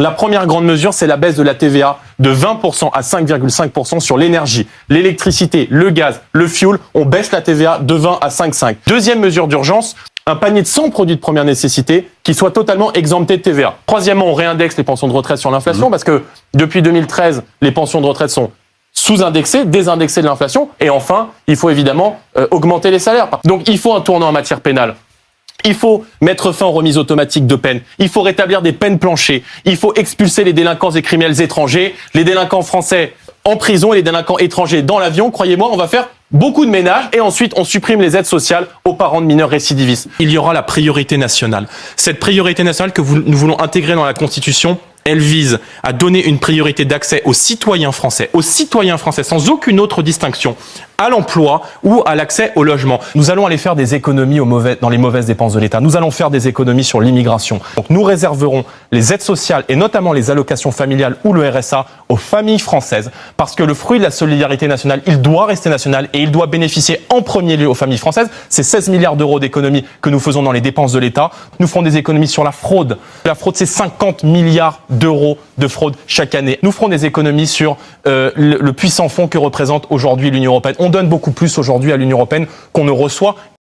La première grande mesure, c'est la baisse de la TVA de 20% à 5,5% sur l'énergie, l'électricité, le gaz, le fioul. On baisse la TVA de 20 à 5,5. Deuxième mesure d'urgence, un panier de 100 produits de première nécessité qui soit totalement exempté de TVA. Troisièmement, on réindexe les pensions de retraite sur l'inflation parce que depuis 2013, les pensions de retraite sont sous-indexées, désindexées de l'inflation. Et enfin, il faut évidemment augmenter les salaires. Donc il faut un tournant en matière pénale. Il faut mettre fin aux remises automatiques de peine. Il faut rétablir des peines planchées. Il faut expulser les délinquants et criminels étrangers, les délinquants français en prison et les délinquants étrangers dans l'avion. Croyez-moi, on va faire beaucoup de ménage et ensuite on supprime les aides sociales aux parents de mineurs récidivistes. Il y aura la priorité nationale. Cette priorité nationale que nous voulons intégrer dans la Constitution, elle vise à donner une priorité d'accès aux citoyens français sans aucune autre distinction, à l'emploi ou à l'accès au logement. Nous allons aller faire des économies dans les mauvaises dépenses de l'État. Nous allons faire des économies sur l'immigration. Donc nous réserverons les aides sociales et notamment les allocations familiales ou le RSA aux familles françaises parce que le fruit de la solidarité nationale, il doit rester national et il doit bénéficier en premier lieu aux familles françaises. C'est 16 milliards d'euros d'économies que nous faisons dans les dépenses de l'État. Nous ferons des économies sur la fraude. La fraude, c'est 50 milliards d'euros de fraude chaque année. Nous ferons des économies sur le puissant fonds que représente aujourd'hui l'Union européenne. On donne beaucoup plus aujourd'hui à l'Union européenne qu'on ne reçoit.